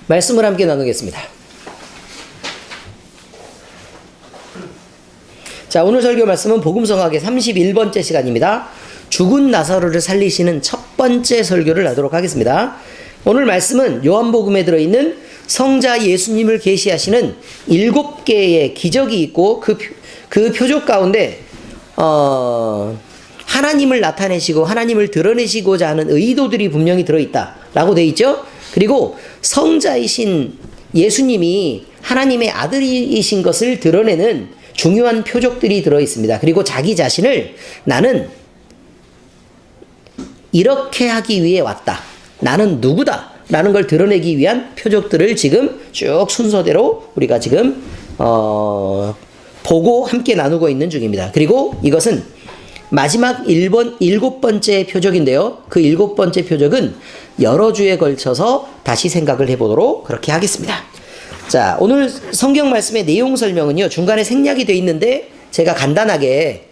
말씀을 함께 나누겠습니다. 자, 오늘 설교 말씀은 복음성학의 31번째 시간입니다. 죽은 나사로를 살리시는 첫 번째 설교를 하도록 하겠습니다. 오늘 말씀은 요한복음에 들어있는 성자 예수님을 계시하시는 7개의 기적이 있고 그 표적 가운데 하나님을 나타내시고 하나님을 드러내시고자 하는 의도들이 분명히 들어있다라고 되어 있죠. 그리고 성자이신 예수님이 하나님의 아들이신 것을 드러내는 중요한 표적들이 들어있습니다. 그리고 자기 자신을 나는 이렇게 하기 위해 왔다. 나는 누구다. 라는 걸 드러내기 위한 표적들을 지금 쭉 순서대로 우리가 지금 보고 함께 나누고 있는 중입니다. 그리고 이것은 마지막 7번째 표적인데요. 그 7번째 표적은 여러 주에 걸쳐서 다시 생각을 해보도록 그렇게 하겠습니다. 자, 오늘 성경 말씀의 내용 설명은요, 중간에 생략이 되어 있는데 제가 간단하게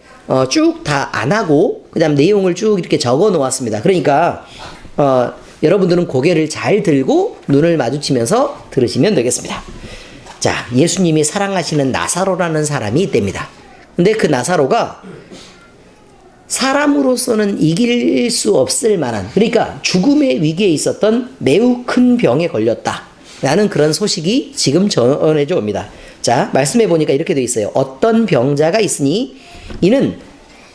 쭉 다 안 하고 그 다음 내용을 쭉 이렇게 적어 놓았습니다. 그러니까 여러분들은 고개를 잘 들고 눈을 마주치면서 들으시면 되겠습니다. 자, 예수님이 사랑하시는 나사로라는 사람이 있답니다. 근데 그 나사로가 사람으로서는 이길 수 없을 만한, 그러니까 죽음의 위기에 있었던 매우 큰 병에 걸렸다 라는 그런 소식이 지금 전해져 옵니다. 자, 말씀해 보니까 이렇게 되어 있어요. 어떤 병자가 있으니 이는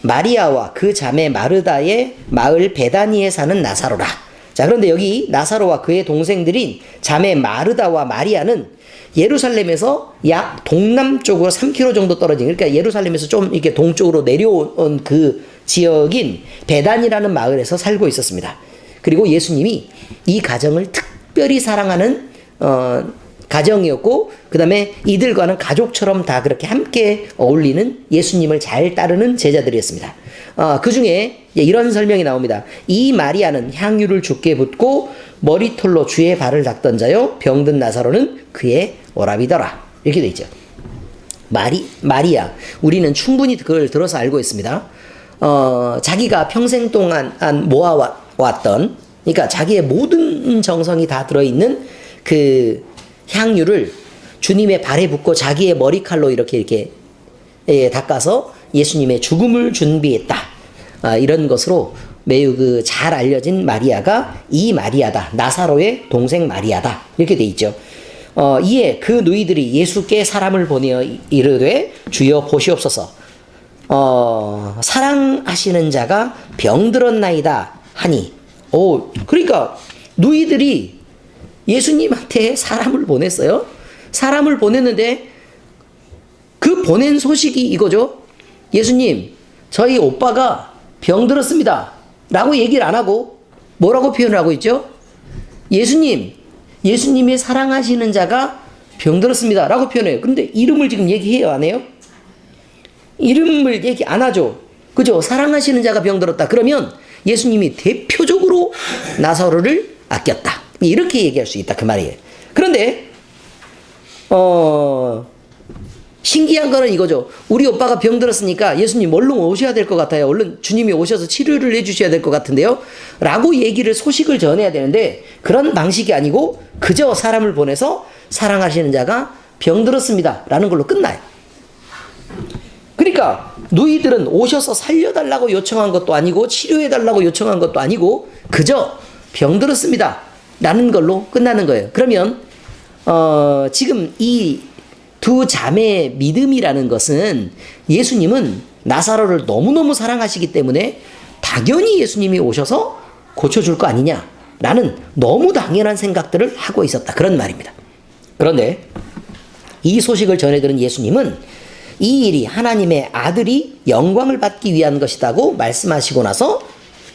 마리아와 그 자매 마르다의 마을 베다니에 사는 나사로라. 자, 그런데 여기 나사로와 그의 동생들인 자매 마르다와 마리아는 예루살렘에서 약 동남쪽으로 3km 정도 떨어진, 그러니까 예루살렘에서 좀 이렇게 동쪽으로 내려온 그 지역인 베단이라는 마을에서 살고 있었습니다. 그리고 예수님이 이 가정을 특별히 사랑하는 가정이었고, 그 다음에 이들과는 가족처럼 다 그렇게 함께 어울리는 예수님을 잘 따르는 제자들이었습니다. 그 중에 이런 설명이 나옵니다. 이 마리아는 향유를 주께 붓고 머리털로 주의 발을 닦던 자요, 병든 나사로는 그의 오라비더라. 이렇게 되어 있죠. 마리아, 우리는 충분히 그걸 들어서 알고 있습니다. 자기가 평생 동안 모아왔던, 그러니까 자기의 모든 정성이 다 들어있는 그 향유를 주님의 발에 붓고 자기의 머리칼로 이렇게 닦아서 예수님의 죽음을 준비했다. 이런 것으로 매우 잘 알려진 마리아가 이 마리아다. 나사로의 동생 마리아다. 이렇게 돼 있죠. 이에 그 누이들이 예수께 사람을 보내어 이르되 주여 보시옵소서. 사랑하시는 자가 병들었나이다 하니. 그러니까 누이들이 예수님한테 사람을 보냈어요. 사람을 보냈는데 그 보낸 소식이 이거죠. 예수님, 저희 오빠가 병들었습니다 라고 얘기를 안 하고 뭐라고 표현을 하고 있죠? 예수님이 사랑하시는 자가 병들었습니다 라고 표현해요. 그런데 이름을 지금 얘기해요, 안 해요? 이름을 얘기 안 하죠. 그죠? 사랑하시는 자가 병들었다. 그러면 예수님이 대표적으로 나사로를 아꼈다. 이렇게 얘기할 수 있다. 그 말이에요. 그런데 신기한 거는 이거죠. 우리 오빠가 병들었으니까 예수님 얼른 오셔야 될 것 같아요. 얼른 주님이 오셔서 치료를 해주셔야 될 것 같은데요. 라고 소식을 전해야 되는데 그런 방식이 아니고 그저 사람을 보내서 사랑하시는 자가 병들었습니다 라는 걸로 끝나요. 그러니까 누이들은 오셔서 살려달라고 요청한 것도 아니고 치료해달라고 요청한 것도 아니고 그저 병들었습니다 라는 걸로 끝나는 거예요. 그러면 지금 이 두 자매의 믿음이라는 것은 예수님은 나사로를 너무너무 사랑하시기 때문에 당연히 예수님이 오셔서 고쳐줄 거 아니냐라는 너무 당연한 생각들을 하고 있었다. 그런 말입니다. 그런데 이 소식을 전해들은 예수님은 이 일이 하나님의 아들이 영광을 받기 위한 것이라고 말씀하시고 나서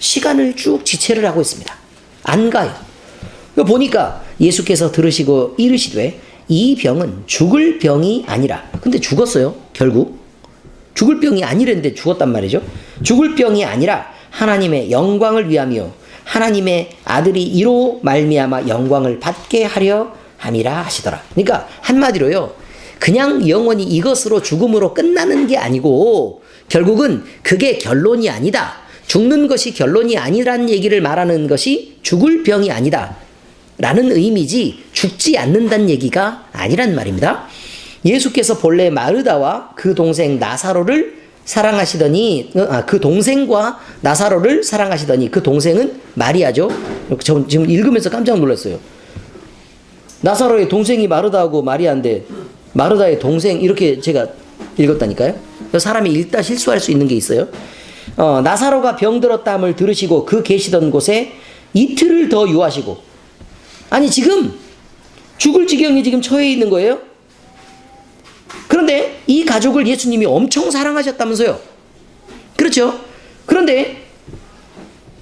시간을 쭉 지체를 하고 있습니다. 안 가요. 보니까 예수께서 들으시고 이르시되 이 병은 죽을 병이 아니라, 근데 죽었어요. 결국 죽을 병이 아니랬는데 죽었단 말이죠. 죽을 병이 아니라 하나님의 영광을 위하며 하나님의 아들이 이로 말미암아 영광을 받게 하려 함이라 하시더라. 그러니까 한마디로요, 그냥 영원히 이것으로 죽음으로 끝나는 게 아니고 결국은 그게 결론이 아니다. 죽는 것이 결론이 아니라는 얘기를 말하는 것이 죽을 병이 아니다 라는 의미지 죽지 않는다는 얘기가 아니란 말입니다. 예수께서 본래 마르다와 그 동생 나사로를 사랑하시더니 그 동생과 나사로를 사랑하시더니 그 동생은 마리아죠. 저 지금 읽으면서 깜짝 놀랐어요. 나사로의 동생이 마르다하고 마리아인데 마르다의 동생 이렇게 제가 읽었다니까요. 사람이 읽다 실수할 수 있는 게 있어요. 나사로가 병들었다함을 들으시고 그 계시던 곳에 이틀을 더 유하시고, 아니 지금 죽을 지경에 지금 처해 있는 거예요. 그런데 이 가족을 예수님이 엄청 사랑하셨다면서요. 그렇죠? 그런데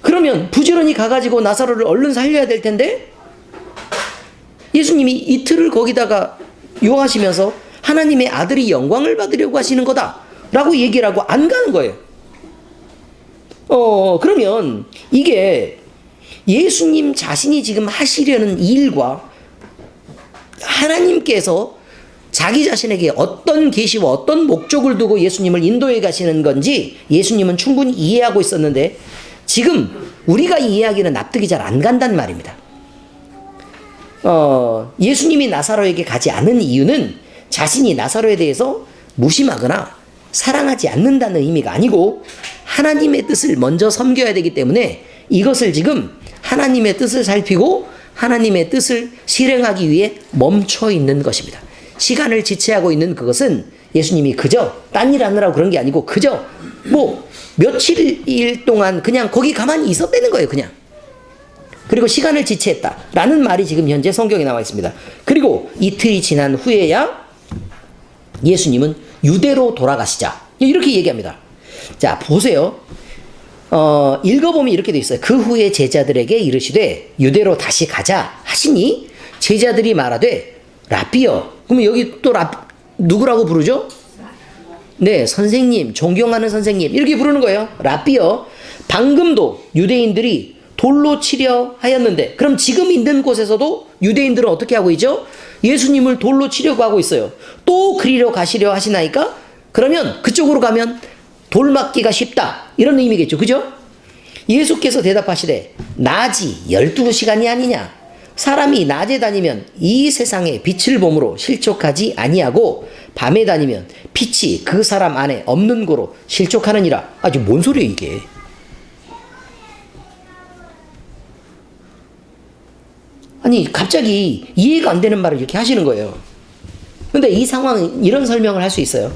그러면 부지런히 가가지고 나사로를 얼른 살려야 될 텐데 예수님이 이틀을 거기다가 유하시면서 하나님의 아들이 영광을 받으려고 하시는 거다 라고 얘기를 하고 안 가는 거예요. 그러면 이게 예수님 자신이 지금 하시려는 일과 하나님께서 자기 자신에게 어떤 계시와 어떤 목적을 두고 예수님을 인도해 가시는 건지 예수님은 충분히 이해하고 있었는데 지금 우리가 이해하기는 납득이 잘 안 간단 말입니다. 예수님이 나사로에게 가지 않은 이유는 자신이 나사로에 대해서 무심하거나 사랑하지 않는다는 의미가 아니고 하나님의 뜻을 먼저 섬겨야 되기 때문에 이것을 지금 하나님의 뜻을 살피고 하나님의 뜻을 실행하기 위해 멈춰 있는 것입니다. 시간을 지체하고 있는 그것은 예수님이 그저 딴 일 하느라고 그런 게 아니고 그저 뭐 며칠 동안 그냥 거기 가만히 있었다는 거예요. 그냥. 그리고 시간을 지체했다라는 말이 지금 현재 성경에 나와 있습니다. 그리고 이틀이 지난 후에야 예수님은 유대로 돌아가시자 이렇게 얘기합니다. 자 보세요. 읽어보면 이렇게 돼 있어요. 그 후에 제자들에게 이르시되 유대로 다시 가자 하시니 제자들이 말하되 라삐여. 그러면 여기 또 누구라고 부르죠? 네, 선생님, 존경하는 선생님 이렇게 부르는 거예요. 라삐여. 방금도 유대인들이 돌로 치려 하였는데 그럼 지금 있는 곳에서도 유대인들은 어떻게 하고 있죠? 예수님을 돌로 치려고 하고 있어요. 또 그리로 가시려 하시나이까? 그러면 그쪽으로 가면 돌 맞기가 쉽다 이런 의미겠죠. 그죠? 예수께서 대답하시되 낮이 12시간이 아니냐? 사람이 낮에 다니면 이 세상에 빛을 보므로 실족하지 아니하고 밤에 다니면 빛이 그 사람 안에 없는 고로 실족하느니라. 아주 뭔 소리예요 이게? 아니 갑자기 이해가 안 되는 말을 이렇게 하시는 거예요. 근데 이 상황은 이런 설명을 할 수 있어요.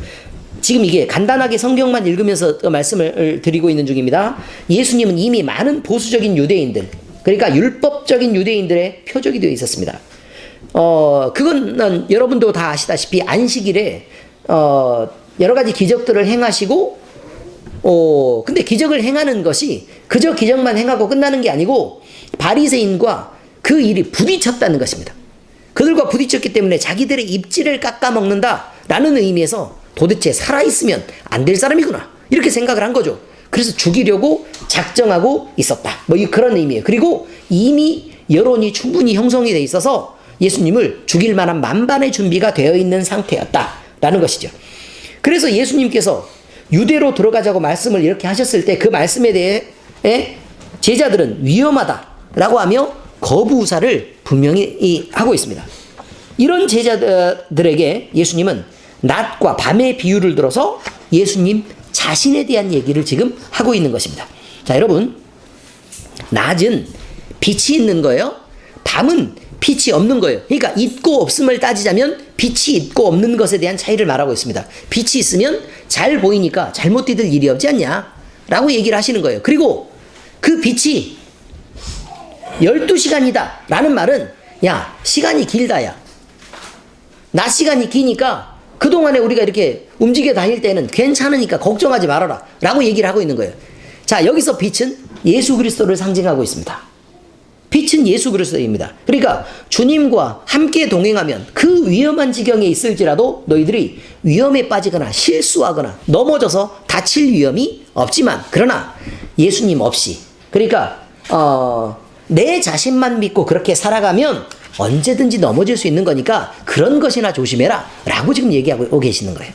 지금 이게 간단하게 성경만 읽으면서 말씀을 드리고 있는 중입니다. 예수님은 이미 많은 보수적인 유대인들, 그러니까 율법적인 유대인들의 표적이 되어 있었습니다. 그건 여러분도 다 아시다시피 안식일에 여러 가지 기적들을 행하시고, 근데 기적을 행하는 것이 그저 기적만 행하고 끝나는 게 아니고 바리새인과 그 일이 부딪혔다는 것입니다. 그들과 부딪혔기 때문에 자기들의 입질을 깎아먹는다라는 의미에서 도대체 살아있으면 안 될 사람이구나 이렇게 생각을 한 거죠. 그래서 죽이려고 작정하고 있었다. 뭐 그런 의미예요. 그리고 이미 여론이 충분히 형성이 돼 있어서 예수님을 죽일 만한 만반의 준비가 되어 있는 상태였다라는 것이죠. 그래서 예수님께서 유대로 들어가자고 말씀을 이렇게 하셨을 때 그 말씀에 대해 제자들은 위험하다라고 하며 거부사를 분명히 하고 있습니다. 이런 제자들에게 예수님은 낮과 밤의 비유를 들어서 예수님 자신에 대한 얘기를 지금 하고 있는 것입니다. 자, 여러분, 낮은 빛이 있는 거예요. 밤은 빛이 없는 거예요. 그러니까 있고 없음을 따지자면 빛이 있고 없는 것에 대한 차이를 말하고 있습니다. 빛이 있으면 잘 보이니까 잘못 뛰들 일이 없지 않냐? 라고 얘기를 하시는 거예요. 그리고 그 빛이 12시간이다 라는 말은 야, 시간이 길다 야. 낮 시간이 기니까 그동안에 우리가 이렇게 움직여 다닐 때는 괜찮으니까 걱정하지 말아라 라고 얘기를 하고 있는 거예요. 자, 여기서 빛은 예수 그리스도를 상징하고 있습니다. 빛은 예수 그리스도입니다. 그러니까 주님과 함께 동행하면 그 위험한 지경에 있을지라도 너희들이 위험에 빠지거나 실수하거나 넘어져서 다칠 위험이 없지만, 그러나 예수님 없이, 그러니까 내 자신만 믿고 그렇게 살아가면 언제든지 넘어질 수 있는 거니까 그런 것이나 조심해라 라고 지금 얘기하고 계시는 거예요.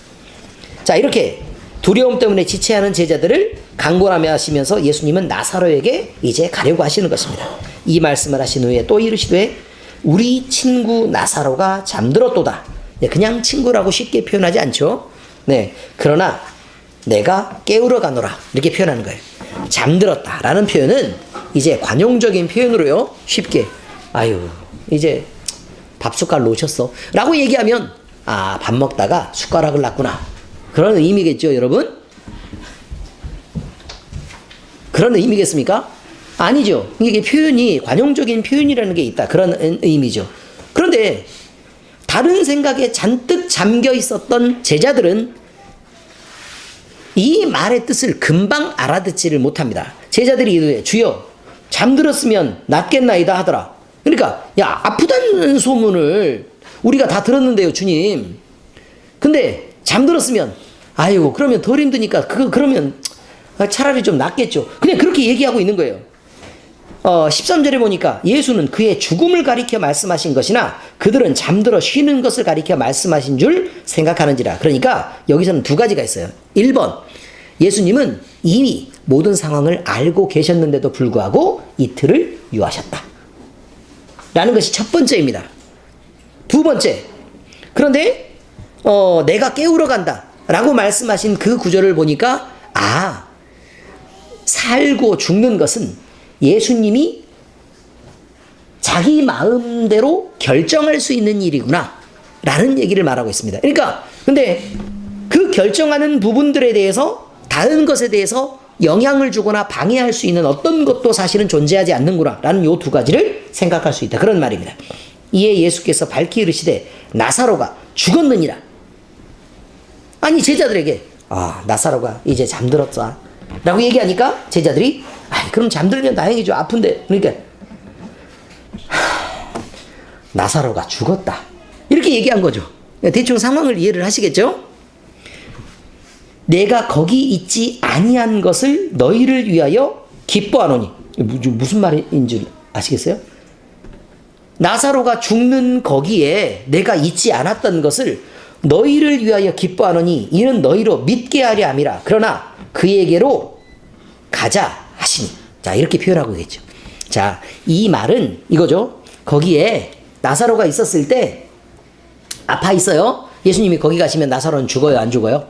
자, 이렇게 두려움 때문에 지체하는 제자들을 강권하며 하시면서 예수님은 나사로에게 이제 가려고 하시는 것입니다. 이 말씀을 하신 후에 또 이르시되 우리 친구 나사로가 잠들었도다. 네, 그냥 친구라고 쉽게 표현하지 않죠. 네, 그러나 내가 깨우러 가노라 이렇게 표현하는 거예요. 잠들었다라는 표현은 이제 관용적인 표현으로요. 쉽게 아유 이제 밥 숟갈 놓으셨어 라고 얘기하면 아, 밥 먹다가 숟가락을 놨구나 그런 의미겠죠, 여러분? 그런 의미겠습니까? 아니죠. 이게 표현이 관용적인 표현이라는 게 있다 그런 의미죠. 그런데 다른 생각에 잔뜩 잠겨 있었던 제자들은 이 말의 뜻을 금방 알아듣지를 못합니다. 제자들이 이르되 주여 잠들었으면 낫겠나이다 하더라. 그러니까 야, 아프다는 소문을 우리가 다 들었는데요, 주님. 근데 잠들었으면 아이고 그러면 덜 힘드니까 그러면 차라리 좀 낫겠죠. 그냥 그렇게 얘기하고 있는 거예요. 13절에 보니까 예수는 그의 죽음을 가리켜 말씀하신 것이나 그들은 잠들어 쉬는 것을 가리켜 말씀하신 줄 생각하는지라. 그러니까 여기서는 두 가지가 있어요. 1번, 예수님은 이미 모든 상황을 알고 계셨는데도 불구하고 이틀을 유하셨다 라는 것이 첫 번째입니다. 두 번째, 그런데 내가 깨우러 간다 라고 말씀하신 그 구절을 보니까 아, 살고 죽는 것은 예수님이 자기 마음대로 결정할 수 있는 일이구나 라는 얘기를 말하고 있습니다. 그러니까 근데 그 결정하는 부분들에 대해서 다른 것에 대해서 영향을 주거나 방해할 수 있는 어떤 것도 사실은 존재하지 않는구나 라는 요 두 가지를 생각할 수 있다 그런 말입니다. 이에 예수께서 밝히 이르시되 나사로가 죽었느니라. 아니 제자들에게 아, 나사로가 이제 잠들었다 라고 얘기하니까 제자들이 아, 그럼 잠들면 다행이죠. 아픈데. 그러니까 나사로가 죽었다 이렇게 얘기한 거죠. 대충 상황을 이해를 하시겠죠? 내가 거기 있지 아니한 것을 너희를 위하여 기뻐하노니. 무슨 말인 줄 아시겠어요? 나사로가 죽는 거기에 내가 있지 않았던 것을 너희를 위하여 기뻐하노니 이는 너희로 믿게 하려 함이라. 그러나 그에게로 가자 하시니. 자, 이렇게 표현하고 있겠죠. 자, 이 말은 이거죠. 거기에 나사로가 있었을 때 아파 있어요. 예수님이 거기 가시면 나사로는 죽어요, 안 죽어요?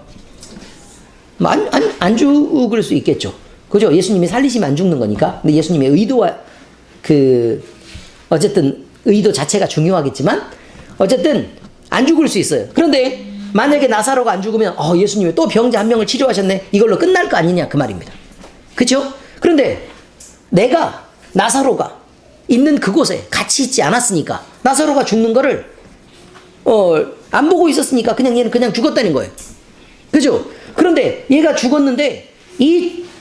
안 죽을 수 있겠죠. 그죠? 예수님이 살리시면 안 죽는 거니까. 근데 예수님의 의도와 어쨌든 의도 자체가 중요하겠지만 어쨌든 안 죽을 수 있어요. 그런데 만약에 나사로가 안 죽으면 예수님이 또 병자 한 명을 치료하셨네. 이걸로 끝날 거 아니냐 그 말입니다. 그렇죠? 그런데 내가 나사로가 있는 그곳에 같이 있지 않았으니까 나사로가 죽는 거를 안 보고 있었으니까 그냥 얘는 그냥 죽었다는 거예요. 그죠? 그런데 얘가 죽었는데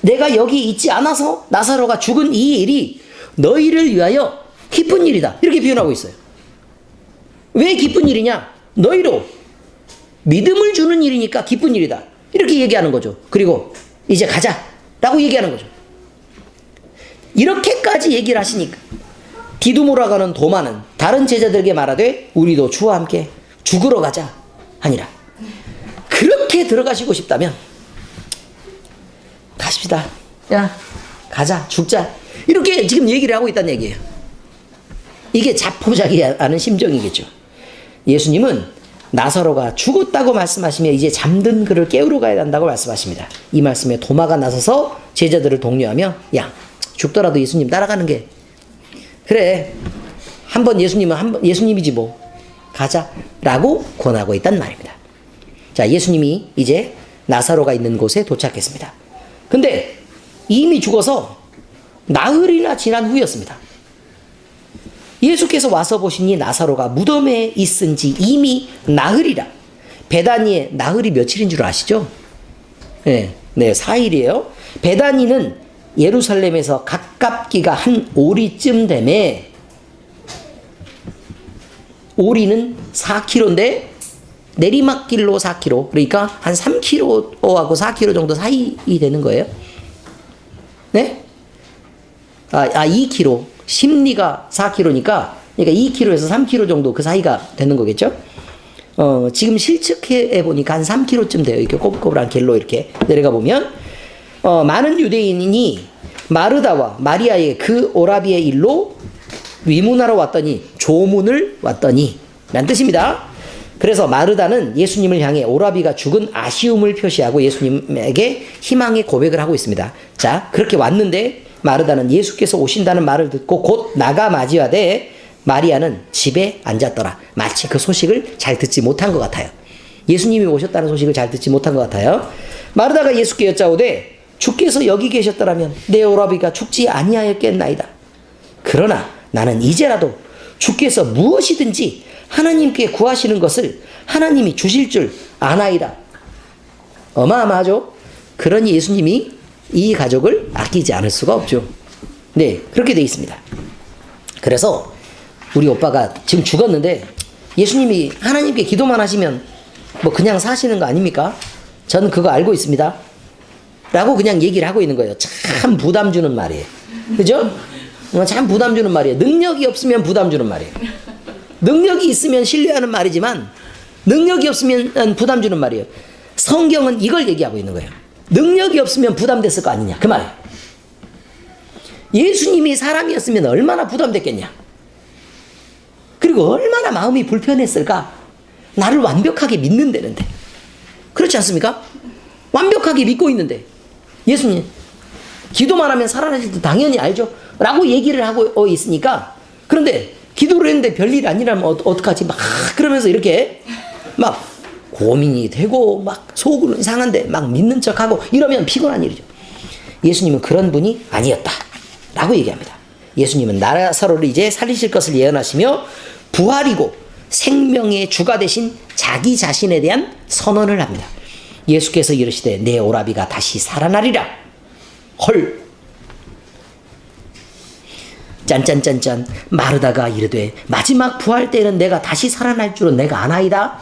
내가 여기 있지 않아서 나사로가 죽은 이 일이 너희를 위하여 기쁜 일이다 이렇게 표현하고 있어요. 왜 기쁜 일이냐? 너희로 믿음을 주는 일이니까 기쁜 일이다 이렇게 얘기하는 거죠. 그리고 이제 가자 라고 얘기하는 거죠. 이렇게까지 얘기를 하시니까 디두모라 가는 도마는 다른 제자들에게 말하되 우리도 주와 함께 죽으러 가자 하니라. 그렇게 들어가시고 싶다면 가십시다. 야, 가자, 죽자. 이렇게 지금 얘기를 하고 있다는 얘기예요. 이게 자포자기하는 심정이겠죠. 예수님은 나사로가 죽었다고 말씀하시며 이제 잠든 그를 깨우러 가야 한다고 말씀하십니다. 이 말씀에 도마가 나서서 제자들을 독려하며 야, 죽더라도 예수님 따라가는 게 그래. 한번 예수님은 예수님이지 뭐. 가자라고 권하고 있단 말입니다. 자, 예수님이 이제 나사로가 있는 곳에 도착했습니다. 근데 이미 죽어서 나흘이나 지난 후였습니다. 예수께서 와서 보시니 나사로가 무덤에 있은 지 이미 나흘이라. 베다니에 나흘이 며칠인 줄 아시죠? 네, 4일이에요. 베다니는 예루살렘에서 가깝기가 한 오리쯤 되매 오리는 4km인데 내리막길로 4km 그러니까 한 3km하고 4km 정도 사이 되는 거예요. 네? 2km 심리가 4km니까 그러니까 2km에서 3km 정도 그 사이가 되는 거겠죠. 지금 실측해 보니까 한 3km쯤 돼요. 이렇게 꼬불꼬불한 길로 이렇게 내려가 보면 많은 유대인이 마르다와 마리아의 그 오라비의 일로 위문하러 왔더니 조문을 왔더니 라는 뜻입니다. 그래서 마르다는 예수님을 향해 오라비가 죽은 아쉬움을 표시하고 예수님에게 희망의 고백을 하고 있습니다. 자, 그렇게 왔는데 마르다는 예수께서 오신다는 말을 듣고 곧 나가 맞이하되 마리아는 집에 앉았더라. 마치 그 소식을 잘 듣지 못한 것 같아요. 예수님이 오셨다는 소식을 잘 듣지 못한 것 같아요. 마르다가 예수께 여짜오되 주께서 여기 계셨더라면 내 오라비가 죽지 아니하였겠나이다. 그러나 나는 이제라도 주께서 무엇이든지 하나님께 구하시는 것을 하나님이 주실 줄 아나이다. 어마어마하죠? 그러니 예수님이 이 가족을 아끼지 않을 수가 없죠. 네, 그렇게 돼 있습니다. 그래서 우리 오빠가 지금 죽었는데 예수님이 하나님께 기도만 하시면 뭐 그냥 사시는 거 아닙니까? 저는 그거 알고 있습니다. 라고 그냥 얘기를 하고 있는 거예요. 참 부담 주는 말이에요. 그죠? 참 부담 주는 말이에요. 능력이 없으면 부담 주는 말이에요. 능력이 있으면 신뢰하는 말이지만 능력이 없으면 부담 주는 말이에요. 성경은 이걸 얘기하고 있는 거예요. 능력이 없으면 부담됐을 거 아니냐 그 말이에요. 예수님이 사람이었으면 얼마나 부담됐겠냐. 그리고 얼마나 마음이 불편했을까. 나를 완벽하게 믿는다는데. 그렇지 않습니까? 완벽하게 믿고 있는데 예수님 기도만 하면 살아나실 때 당연히 알죠 라고 얘기를 하고 있으니까, 그런데 기도를 했는데 별일 아니라면 어떡하지 막 그러면서 이렇게 막 고민이 되고 막 속으로 상한데 막 믿는 척하고 이러면 피곤한 일이죠. 예수님은 그런 분이 아니었다 라고 얘기합니다. 예수님은 나사로를 이제 살리실 것을 예언하시며 부활이고 생명의 주가 되신 자기 자신에 대한 선언을 합니다. 예수께서 이르시되 내 오라비가 다시 살아나리라. 헐. 짠짠짠짠. 마르다가 이르되 마지막 부활 때는 내가 다시 살아날 줄은 내가 아나이다.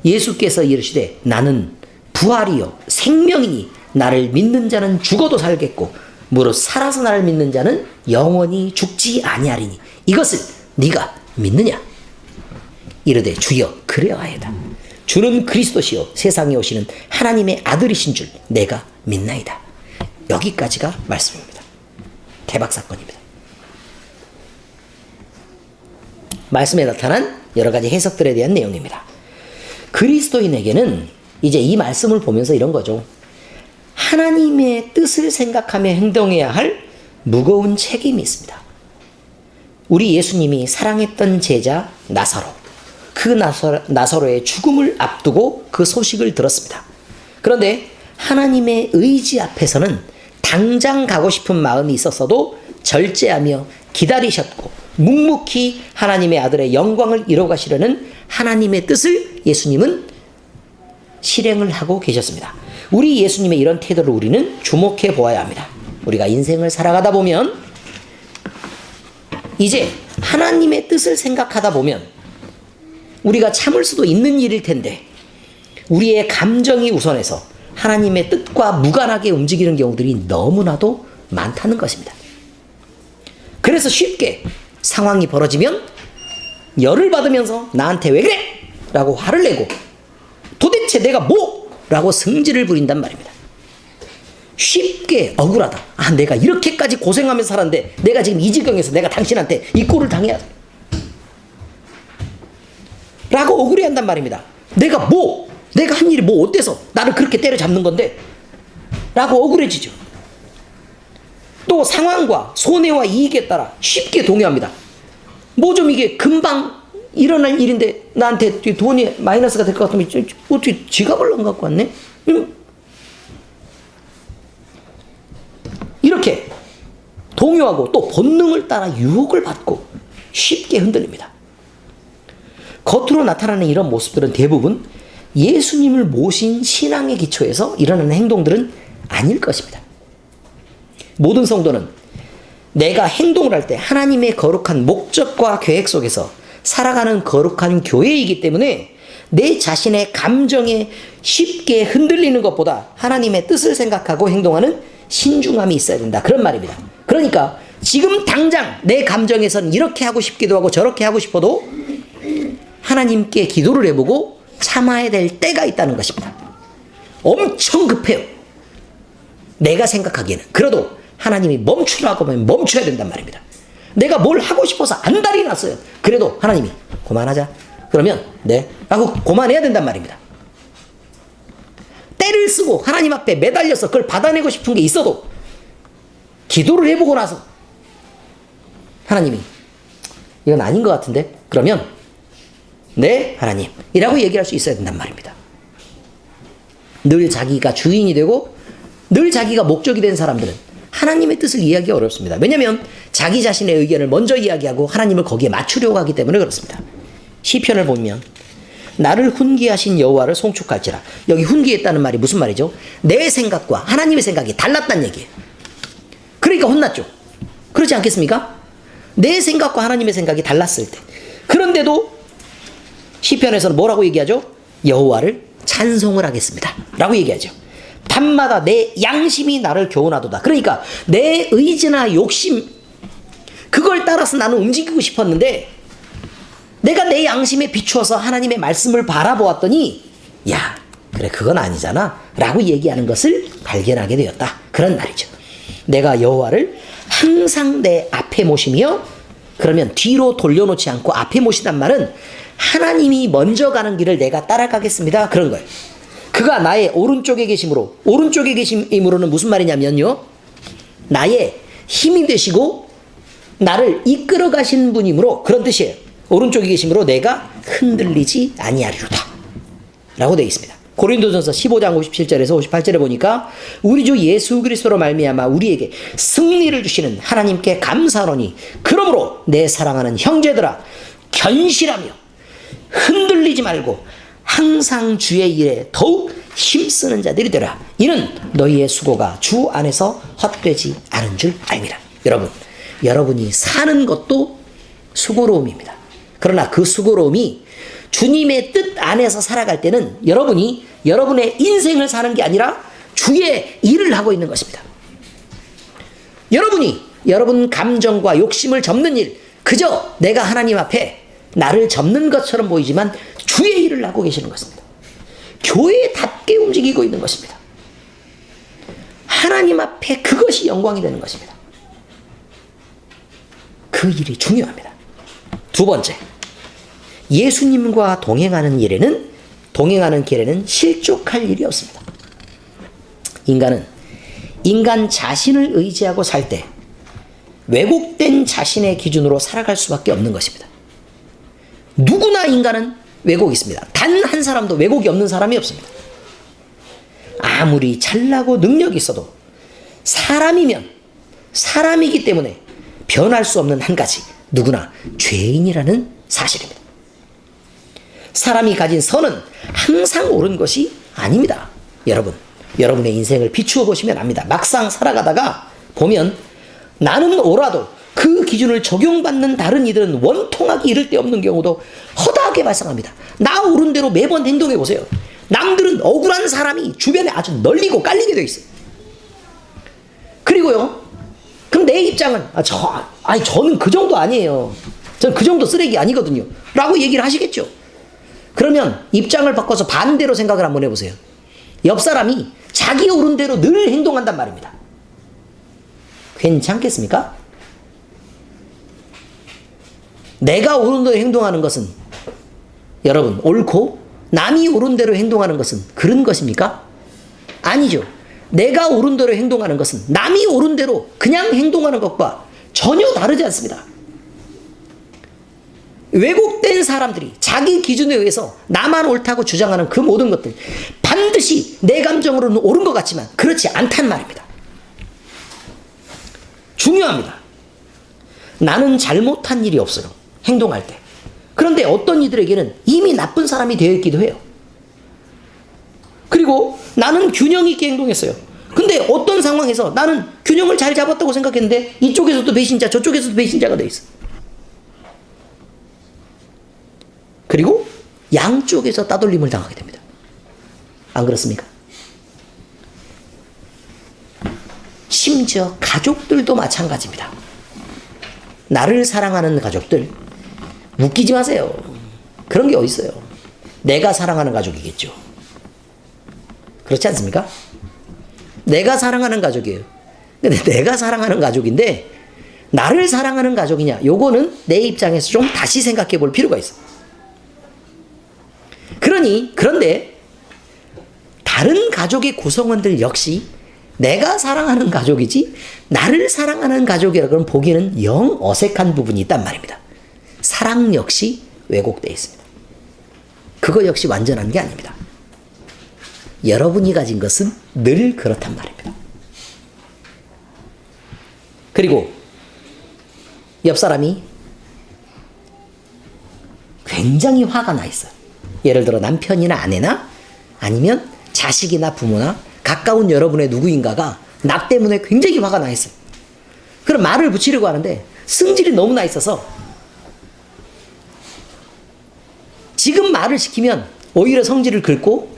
예수께서 이르시되 나는 부활이요 생명이니 나를 믿는 자는 죽어도 살겠고 무릇 살아서 나를 믿는 자는 영원히 죽지 아니하리니 이것을 네가 믿느냐. 이르되 주여 그래야하이다. 주는 그리스도시요 세상에 오시는 하나님의 아들이신 줄 내가 믿나이다. 여기까지가 말씀입니다. 대박 사건입니다. 말씀에 나타난 여러 가지 해석들에 대한 내용입니다. 그리스도인에게는 이제 이 말씀을 보면서 이런 거죠. 하나님의 뜻을 생각하며 행동해야 할 무거운 책임이 있습니다. 우리 예수님이 사랑했던 제자 나사로, 그 나사로의 죽음을 앞두고 그 소식을 들었습니다. 그런데 하나님의 의지 앞에서는 당장 가고 싶은 마음이 있었어도 절제하며 기다리셨고 묵묵히 하나님의 아들의 영광을 이뤄가시려는 하나님의 뜻을 예수님은 실행을 하고 계셨습니다. 우리 예수님의 이런 태도를 우리는 주목해 보아야 합니다. 우리가 인생을 살아가다 보면 이제 하나님의 뜻을 생각하다 보면 우리가 참을 수도 있는 일일 텐데 우리의 감정이 우선해서 하나님의 뜻과 무관하게 움직이는 경우들이 너무나도 많다는 것입니다. 그래서 쉽게 상황이 벌어지면 열을 받으면서 나한테 왜 그래? 라고 화를 내고 도대체 내가 뭐? 라고 승질을 부린단 말입니다. 쉽게 억울하다. 아, 내가 이렇게까지 고생하면서 살았는데 내가 지금 이 지경에서 내가 당신한테 이 꼴을 당해야 돼. 라고 억울해한단 말입니다. 내가 뭐? 내가 한 일이 뭐 어때서 나를 그렇게 때려잡는 건데? 라고 억울해지죠. 또 상황과 손해와 이익에 따라 쉽게 동요합니다. 뭐 좀 이게 금방 일어날 일인데 나한테 돈이 마이너스가 될 것 같으면 어떻게 지갑을 안 갖고 왔네? 이렇게 동요하고 또 본능을 따라 유혹을 받고 쉽게 흔들립니다. 겉으로 나타나는 이런 모습들은 대부분 예수님을 모신 신앙의 기초에서 일어나는 행동들은 아닐 것입니다. 모든 성도는 내가 행동을 할 때 하나님의 거룩한 목적과 계획 속에서 살아가는 거룩한 교회이기 때문에 내 자신의 감정에 쉽게 흔들리는 것보다 하나님의 뜻을 생각하고 행동하는 신중함이 있어야 된다. 그런 말입니다. 그러니까 지금 당장 내 감정에서는 이렇게 하고 싶기도 하고 저렇게 하고 싶어도 하나님께 기도를 해보고 참아야 될 때가 있다는 것입니다. 엄청 급해요. 내가 생각하기에는. 그래도 하나님이 멈추라고 하면 멈춰야 된단 말입니다. 내가 뭘 하고 싶어서 안달이 났어요. 그래도 하나님이 그만하자. 그러면 네 라고 그만해야 된단 말입니다. 때를 쓰고 하나님 앞에 매달려서 그걸 받아내고 싶은 게 있어도 기도를 해보고 나서 하나님이 이건 아닌 것 같은데 그러면 네 하나님 이라고 얘기할 수 있어야 된단 말입니다. 늘 자기가 주인이 되고 늘 자기가 목적이 된 사람들은 하나님의 뜻을 이해하기 어렵습니다. 왜냐하면 자기 자신의 의견을 먼저 이야기하고 하나님을 거기에 맞추려고 하기 때문에 그렇습니다. 시편을 보면 나를 훈계하신 여호와를 송축할지라. 여기 훈계했다는 말이 무슨 말이죠? 내 생각과 하나님의 생각이 달랐다는 얘기예요. 그러니까 혼났죠. 그렇지 않겠습니까? 내 생각과 하나님의 생각이 달랐을 때. 그런데도 시편에서는 뭐라고 얘기하죠? 여호와를 찬송을 하겠습니다 라고 얘기하죠. 밤마다 내 양심이 나를 교훈하도다. 그러니까 내 의지나 욕심 그걸 따라서 나는 움직이고 싶었는데 내가 내 양심에 비추어서 하나님의 말씀을 바라보았더니 야 그래 그건 아니잖아 라고 얘기하는 것을 발견하게 되었다. 그런 말이죠. 내가 여호와를 항상 내 앞에 모시며 그러면 뒤로 돌려놓지 않고 앞에 모시단 말은 하나님이 먼저 가는 길을 내가 따라가겠습니다 그런 거예요. 그가 나의 오른쪽에 계심으로 오른쪽에 계심으로는 무슨 말이냐면요 나의 힘이 되시고 나를 이끌어 가신 분이므로 그런 뜻이에요. 오른쪽에 계심으로 내가 흔들리지 아니하리로다 라고 되어 있습니다. 고린도전서 15장 57절에서 58절에 보니까 우리 주 예수 그리스도로 말미암아 우리에게 승리를 주시는 하나님께 감사하노니 그러므로 내 사랑하는 형제들아 견실하며 흔들리지 말고 항상 주의 일에 더욱 힘쓰는 자들이 되라. 이는 너희의 수고가 주 안에서 헛되지 않은 줄 알미라. 여러분이 사는 것도 수고로움입니다. 그러나 그 수고로움이 주님의 뜻 안에서 살아갈 때는 여러분이 여러분의 인생을 사는 게 아니라 주의 일을 하고 있는 것입니다. 여러분이 여러분 감정과 욕심을 접는 일, 그저 내가 하나님 앞에 나를 접는 것처럼 보이지만 주의 일을 하고 계시는 것입니다. 교회답게 움직이고 있는 것입니다. 하나님 앞에 그것이 영광이 되는 것입니다. 그 일이 중요합니다. 두 번째, 예수님과 동행하는 길에는 실족할 일이 없습니다. 인간은 인간 자신을 의지하고 살 때 왜곡된 자신의 기준으로 살아갈 수밖에 없는 것입니다. 누구나 인간은 왜곡이 있습니다. 단 한 사람도 왜곡이 없는 사람이 없습니다. 아무리 잘나고 능력이 있어도 사람이면 사람이기 때문에 변할 수 없는 한 가지, 누구나 죄인이라는 사실입니다. 사람이 가진 선은 항상 옳은 것이 아닙니다. 여러분의 인생을 비추어 보시면 압니다. 막상 살아가다가 보면 나는 옳아도 그 기준을 적용받는 다른 이들은 원통하기 이를 데 없는 경우도 허다하게 발생합니다. 나 옳은 대로 매번 행동해 보세요. 남들은 억울한 사람이 주변에 아주 널리고 깔리게 되어 있어요. 그리고요, 그럼 내 입장은 저는 그 정도 아니에요. 저는 그 정도 쓰레기 아니거든요. 라고 얘기를 하시겠죠. 그러면 입장을 바꿔서 반대로 생각을 한번 해보세요. 옆 사람이 자기 옳은 대로 늘 행동한단 말입니다. 괜찮겠습니까? 내가 옳은 대로 행동하는 것은 여러분 옳고 남이 옳은 대로 행동하는 것은 그런 것입니까? 아니죠. 내가 옳은 대로 행동하는 것은 남이 옳은 대로 그냥 행동하는 것과 전혀 다르지 않습니다. 왜곡된 사람들이 자기 기준에 의해서 나만 옳다고 주장하는 그 모든 것들 반드시 내 감정으로는 옳은 것 같지만 그렇지 않단 말입니다. 중요합니다. 나는 잘못한 일이 없어요. 행동할 때. 그런데 어떤 이들에게는 이미 나쁜 사람이 되어 있기도 해요. 그리고 나는 균형 있게 행동했어요. 근데 어떤 상황에서 나는 균형을 잘 잡았다고 생각했는데 이쪽에서도 배신자, 저쪽에서도 배신자가 되어 있어요. 그리고 양쪽에서 따돌림을 당하게 됩니다. 안 그렇습니까? 심지어 가족들도 마찬가지입니다. 나를 사랑하는 가족들, 웃기지 마세요. 그런 게 어디 있어요? 내가 사랑하는 가족이겠죠. 그렇지 않습니까? 내가 사랑하는 가족이에요. 근데 내가 사랑하는 가족인데 나를 사랑하는 가족이냐? 요거는 내 입장에서 좀 다시 생각해 볼 필요가 있어. 그런데 다른 가족의 구성원들 역시 내가 사랑하는 가족이지 나를 사랑하는 가족이라 그러면 보기에는 영 어색한 부분이 있단 말입니다. 사랑 역시 왜곡되어 있습니다. 그거 역시 완전한 게 아닙니다. 여러분이 가진 것은 늘 그렇단 말입니다. 그리고 옆 사람이 굉장히 화가 나 있어요. 예를 들어 남편이나 아내나 아니면 자식이나 부모나 가까운 여러분의 누구인가가 나 때문에 굉장히 화가 나 있어요. 그럼 말을 붙이려고 하는데 승질이 너무 나 있어서 지금 말을 시키면 오히려 성질을 긁고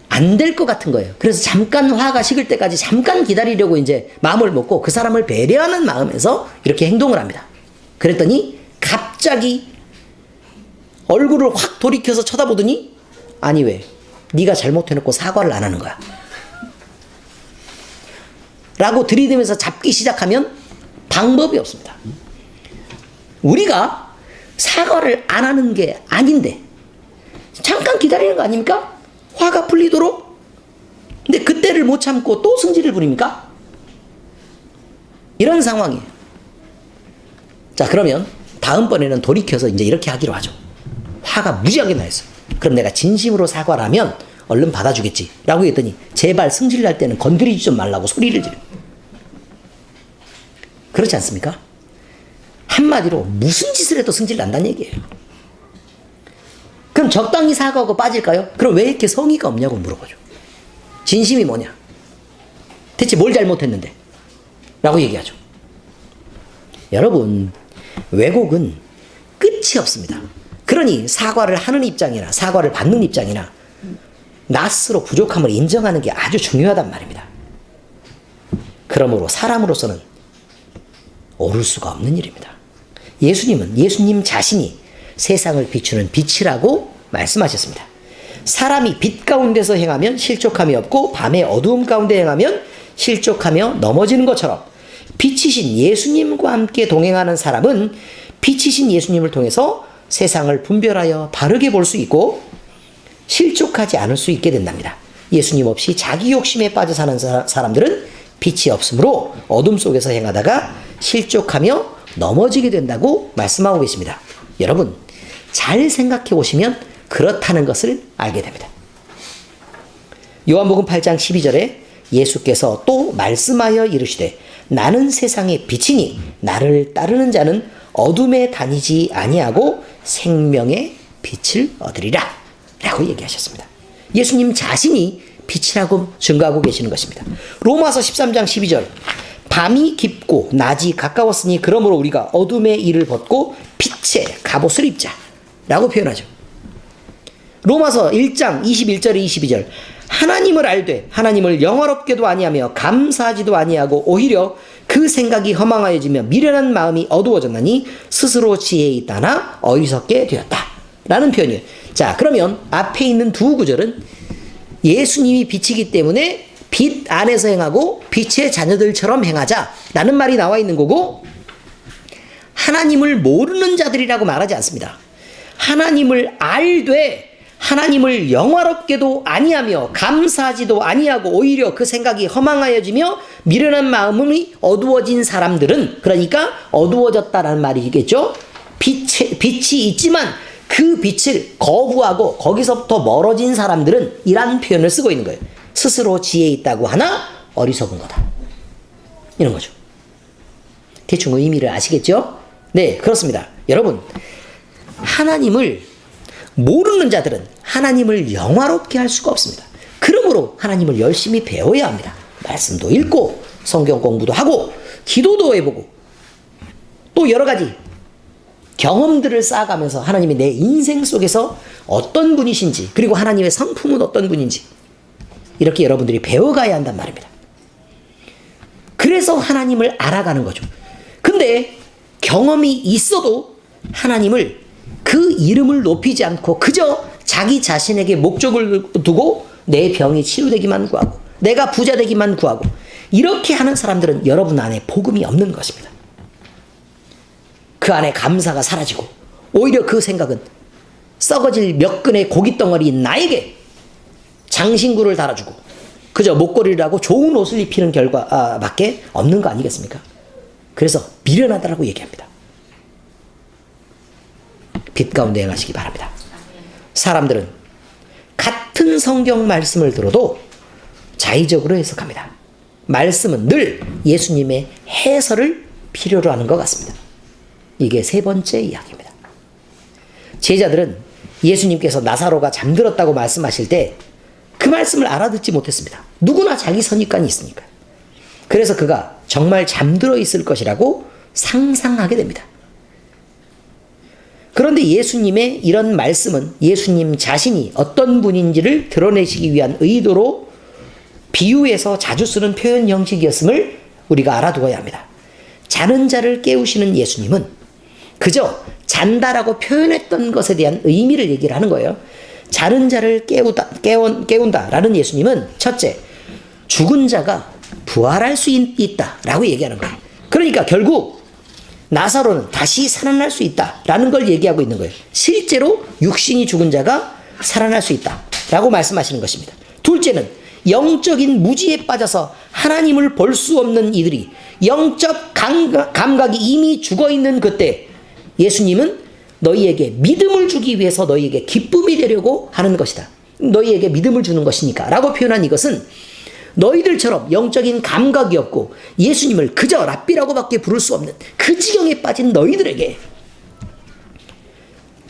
안 될 것 같은 거예요. 그래서 잠깐 화가 식을 때까지 잠깐 기다리려고 이제 마음을 먹고 그 사람을 배려하는 마음에서 이렇게 행동을 합니다. 그랬더니 갑자기 얼굴을 확 돌이켜서 쳐다보더니 아니 왜? 네가 잘못해놓고 사과를 안 하는 거야. 라고 들이대면서 잡기 시작하면 방법이 없습니다. 우리가 사과를 안 하는 게 아닌데 잠깐 기다리는 거 아닙니까? 화가 풀리도록. 근데 그때를 못 참고 또 승질을 부립니까? 이런 상황이에요. 자, 그러면 다음번에는 돌이켜서 이제 이렇게 하기로 하죠. 화가 무지하게 나 있어. 그럼 내가 진심으로 사과를 하면 얼른 받아주겠지 라고 했더니 제발 승질 날 때는 건드리지 좀 말라고 소리를 지르. 그렇지 않습니까? 한마디로 무슨 짓을 해도 승질 난다는 얘기예요. 그럼 적당히 사과하고 빠질까요? 그럼 왜 이렇게 성의가 없냐고 물어보죠. 진심이 뭐냐? 대체 뭘 잘못했는데? 라고 얘기하죠. 여러분, 왜곡은 끝이 없습니다. 그러니 사과를 하는 입장이나 사과를 받는 입장이나 나 스스로 부족함을 인정하는 게 아주 중요하단 말입니다. 그러므로 사람으로서는 옳을 수가 없는 일입니다. 예수님은 예수님 자신이 세상을 비추는 빛이라고 말씀하셨습니다. 사람이 빛 가운데서 행하면 실족함이 없고 밤의 어두움 가운데 행하면 실족하며 넘어지는 것처럼 빛이신 예수님과 함께 동행하는 사람은 빛이신 예수님을 통해서 세상을 분별하여 바르게 볼 수 있고 실족하지 않을 수 있게 된답니다. 예수님 없이 자기 욕심에 빠져 사는 사람들은 빛이 없으므로 어둠 속에서 행하다가 실족하며 넘어지게 된다고 말씀하고 계십니다. 여러분, 잘 생각해 보시면 그렇다는 것을 알게 됩니다. 요한복음 8장 12절에 예수께서 또 말씀하여 이르시되 나는 세상의 빛이니 나를 따르는 자는 어둠에 다니지 아니하고 생명의 빛을 얻으리라 라고 얘기하셨습니다. 예수님 자신이 빛이라고 증거하고 계시는 것입니다. 로마서 13장 12절 밤이 깊고 낮이 가까웠으니 그러므로 우리가 어둠의 일을 벗고 빛의 갑옷을 입자 라고 표현하죠. 로마서 1장 21절에 22절 하나님을 알되 하나님을 영화롭게도 아니하며 감사하지도 아니하고 오히려 그 생각이 허망하여지며 미련한 마음이 어두워졌나니 스스로 지혜에 있다나 어리석게 되었다 라는 표현이에요. 자, 그러면 앞에 있는 두 구절은 예수님이 빛이기 때문에 빛 안에서 행하고 빛의 자녀들처럼 행하자 라는 말이 나와 있는 거고, 하나님을 모르는 자들이라고 말하지 않습니다. 하나님을 알되 하나님을 영화롭게도 아니하며 감사하지도 아니하고 오히려 그 생각이 허망하여지며 미련한 마음이 어두워진 사람들은, 그러니까 어두워졌다라는 말이겠죠. 빛이 있지만 그 빛을 거부하고 거기서부터 멀어진 사람들은 이란 표현을 쓰고 있는 거예요. 스스로 지혜 있다고 하나 어리석은 거다, 이런 거죠. 대충 의미를 아시겠죠? 네, 그렇습니다. 여러분, 하나님을 모르는 자들은 하나님을 영화롭게 할 수가 없습니다. 그러므로 하나님을 열심히 배워야 합니다. 말씀도 읽고 성경 공부도 하고 기도도 해보고 또 여러 가지 경험들을 쌓아가면서 하나님이 내 인생 속에서 어떤 분이신지, 그리고 하나님의 성품은 어떤 분인지 이렇게 여러분들이 배워가야 한단 말입니다. 그래서 하나님을 알아가는 거죠. 근데 경험이 있어도 하나님을 그 이름을 높이지 않고 그저 자기 자신에게 목적을 두고 내 병이 치유되기만 구하고 내가 부자 되기만 구하고 이렇게 하는 사람들은 여러분 안에 복음이 없는 것입니다. 그 안에 감사가 사라지고 오히려 그 생각은 썩어질 몇 근의 고깃덩어리인 나에게 장신구를 달아주고 그저 목걸이를 하고 좋은 옷을 입히는 결과밖에 없는 거 아니겠습니까? 그래서 미련하다라고 얘기합니다. 빛 가운데 행하시기 바랍니다. 사람들은 같은 성경 말씀을 들어도 자의적으로 해석합니다. 말씀은 늘 예수님의 해설을 필요로 하는 것 같습니다. 이게 세 번째 이야기입니다. 제자들은 예수님께서 나사로가 잠들었다고 말씀하실 때 그 말씀을 알아듣지 못했습니다. 누구나 자기 선입관이 있으니까요. 그래서 그가 정말 잠들어 있을 것이라고 상상하게 됩니다. 그런데 예수님의 이런 말씀은 예수님 자신이 어떤 분인지를 드러내시기 위한 의도로 비유해서 자주 쓰는 표현 형식이었음을 우리가 알아두어야 합니다. 자는 자를 깨우시는 예수님은 그저 잔다라고 표현했던 것에 대한 의미를 얘기를 하는 거예요. 자는 자를 깨운다라는 예수님은 첫째, 죽은 자가 부활할 수 있다라고 얘기하는 거예요. 그러니까 결국 나사로는 다시 살아날 수 있다라는 걸 얘기하고 있는 거예요. 실제로 육신이 죽은 자가 살아날 수 있다라고 말씀하시는 것입니다. 둘째는 영적인 무지에 빠져서 하나님을 볼 수 없는 이들이 영적 감각이 이미 죽어있는 그때 예수님은 너희에게 믿음을 주기 위해서 너희에게 기쁨이 되려고 하는 것이다. 너희에게 믿음을 주는 것이니까 라고 표현한 이것은 너희들처럼 영적인 감각이 없고 예수님을 그저 랍비라고밖에 부를 수 없는 그 지경에 빠진 너희들에게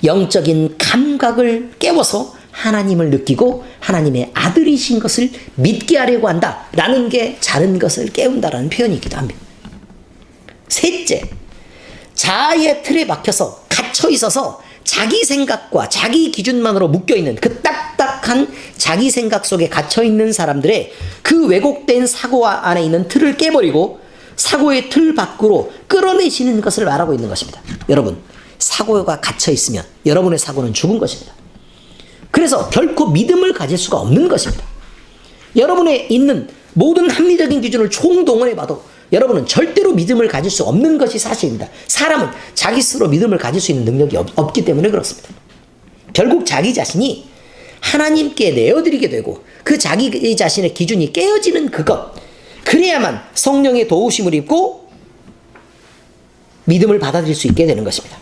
영적인 감각을 깨워서 하나님을 느끼고 하나님의 아들이신 것을 믿게 하려고 한다라는 게 자는 것을 깨운다라는 표현이기도 합니다. 셋째, 자아의 틀에 막혀서 갇혀 있어서 자기 생각과 자기 기준만으로 묶여있는 그 딱딱한 자기 생각 속에 갇혀있는 사람들의 그 왜곡된 사고 안에 있는 틀을 깨버리고 사고의 틀 밖으로 끌어내시는 것을 말하고 있는 것입니다. 여러분, 사고가 갇혀있으면 여러분의 사고는 죽은 것입니다. 그래서 결코 믿음을 가질 수가 없는 것입니다. 여러분의 있는 모든 합리적인 기준을 총동원해봐도 여러분은 절대로 믿음을 가질 수 없는 것이 사실입니다. 사람은 자기 스스로 믿음을 가질 수 있는 능력이 없기 때문에 그렇습니다. 결국 자기 자신이 하나님께 내어드리게 되고 그 자기 자신의 기준이 깨어지는 그것, 그래야만 성령의 도우심을 입고 믿음을 받아들일 수 있게 되는 것입니다.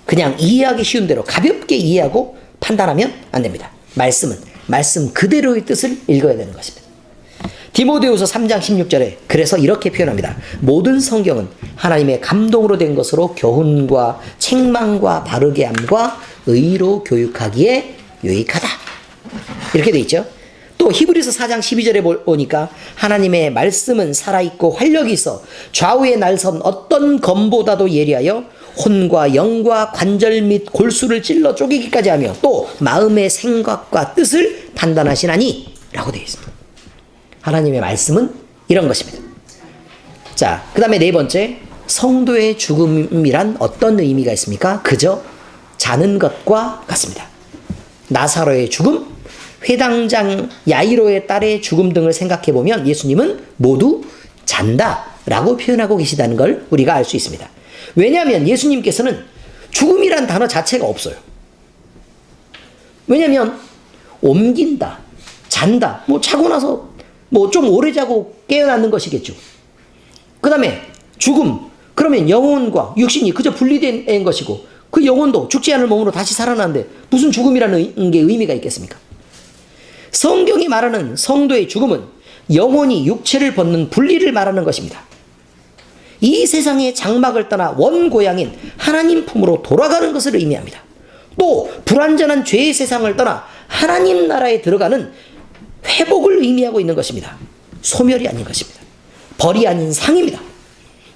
그냥 이해하기 쉬운 대로 가볍게 이해하고 판단하면 안 됩니다. 말씀은 말씀 그대로의 뜻을 읽어야 되는 것입니다. 디모데후서 3장 16절에 그래서 이렇게 표현합니다. 모든 성경은 하나님의 감동으로 된 것으로 교훈과 책망과 바르게 함과 의로 교육하기에 유익하다. 이렇게 돼 있죠. 또 히브리서 4장 12절에 보니까 하나님의 말씀은 살아있고 활력이 있어 좌우의 날선 어떤 검보다도 예리하여 혼과 영과 관절 및 골수를 찔러 쪼개기까지 하며 또 마음의 생각과 뜻을 판단하시나니 라고 되어 있습니다. 하나님의 말씀은 이런 것입니다. 자, 그 다음에 네 번째, 성도의 죽음이란 어떤 의미가 있습니까? 그저 자는 것과 같습니다. 나사로의 죽음, 회당장 야이로의 딸의 죽음 등을 생각해보면 예수님은 모두 잔다라고 표현하고 계시다는 걸 우리가 알 수 있습니다. 왜냐하면 예수님께서는 죽음이란 단어 자체가 없어요. 왜냐하면 옮긴다, 잔다, 자고 나서 좀 오래 자고 깨어나는 것이겠죠. 그 다음에 죽음, 그러면 영혼과 육신이 그저 분리된 것이고 그 영혼도 죽지 않을 몸으로 다시 살아나는데 무슨 죽음이라는 게 의미가 있겠습니까? 성경이 말하는 성도의 죽음은 영혼이 육체를 벗는 분리를 말하는 것입니다. 이 세상의 장막을 떠나 원고향인 하나님 품으로 돌아가는 것을 의미합니다. 또 불완전한 죄의 세상을 떠나 하나님 나라에 들어가는 회복을 의미하고 있는 것입니다. 소멸이 아닌 것입니다. 벌이 아닌 상입니다.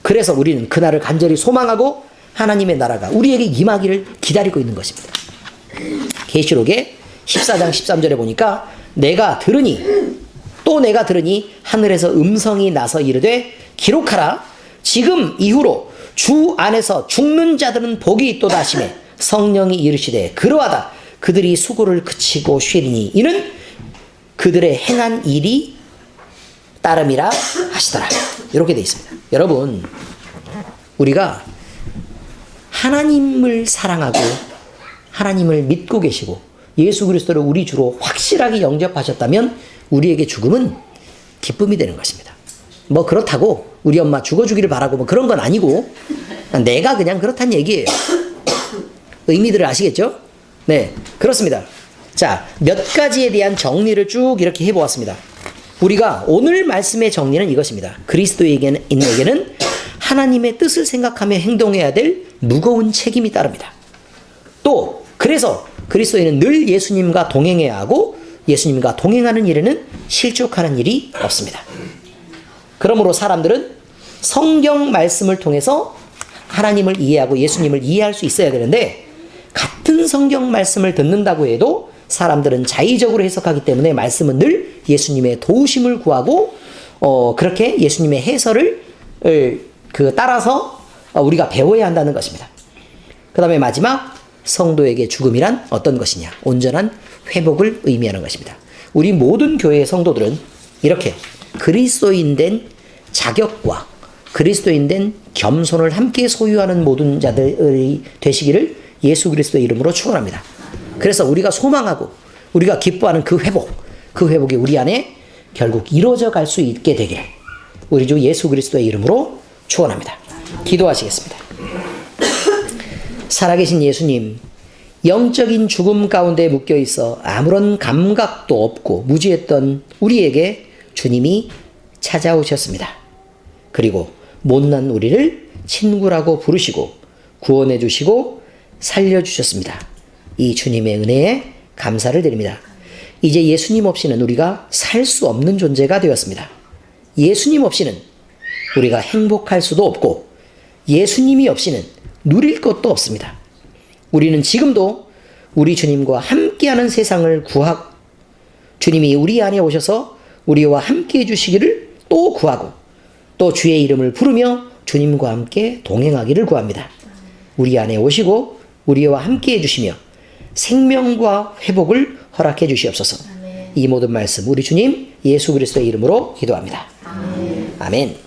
그래서 우리는 그날을 간절히 소망하고 하나님의 나라가 우리에게 임하기를 기다리고 있는 것입니다. 계시록의 14장 13절에 보니까 내가 들으니 하늘에서 음성이 나서 이르되 기록하라. 지금 이후로 주 안에서 죽는 자들은 복이 있도다 하시매 성령이 이르시되 그러하다. 그들이 수고를 그치고 쉬리니 이는 그들의 행한 일이 따름이라 하시더라. 이렇게 되어 있습니다. 여러분, 우리가 하나님을 사랑하고 하나님을 믿고 계시고 예수 그리스도를 우리 주로 확실하게 영접하셨다면 우리에게 죽음은 기쁨이 되는 것입니다. 뭐 그렇다고 우리 엄마 죽어주기를 바라고 뭐 그런 건 아니고 내가 그냥 그렇단 얘기예요. 의미들을 아시겠죠? 네, 그렇습니다. 자, 몇 가지에 대한 정리를 쭉 이렇게 해보았습니다. 우리가 오늘 말씀의 정리는 이것입니다. 그리스도인에게는 하나님의 뜻을 생각하며 행동해야 될 무거운 책임이 따릅니다. 또 그래서 그리스도인은 늘 예수님과 동행해야 하고 예수님과 동행하는 일에는 실족하는 일이 없습니다. 그러므로 사람들은 성경 말씀을 통해서 하나님을 이해하고 예수님을 이해할 수 있어야 되는데 같은 성경 말씀을 듣는다고 해도 사람들은 자의적으로 해석하기 때문에 말씀은 늘 예수님의 도우심을 구하고 그렇게 예수님의 해설을 따라서 우리가 배워야 한다는 것입니다. 그 다음에 마지막 성도에게 죽음이란 어떤 것이냐? 온전한 회복을 의미하는 것입니다. 우리 모든 교회의 성도들은 이렇게 그리스도인 된 자격과 그리스도인 된 겸손을 함께 소유하는 모든 자들이 되시기를 예수 그리스도의 이름으로 축원합니다. 그래서 우리가 소망하고 우리가 기뻐하는 그 회복이 우리 안에 결국 이루어져 갈 수 있게 되기를 우리 주 예수 그리스도의 이름으로 축원합니다. 기도하시겠습니다. 살아계신 예수님, 영적인 죽음 가운데 묶여 있어 아무런 감각도 없고 무지했던 우리에게 주님이 찾아오셨습니다. 그리고 못난 우리를 친구라고 부르시고 구원해 주시고 살려 주셨습니다. 이 주님의 은혜에 감사를 드립니다. 이제 예수님 없이는 우리가 살 수 없는 존재가 되었습니다. 예수님 없이는 우리가 행복할 수도 없고 예수님이 없이는 누릴 것도 없습니다. 우리는 지금도 우리 주님과 함께하는 세상을 구하고 주님이 우리 안에 오셔서 우리와 함께 해주시기를 또 구하고 또 주의 이름을 부르며 주님과 함께 동행하기를 구합니다. 우리 안에 오시고 우리와 함께 해주시며 생명과 회복을 허락해 주시옵소서. 이 모든 말씀 우리 주님 예수 그리스도의 이름으로 기도합니다. 아멘.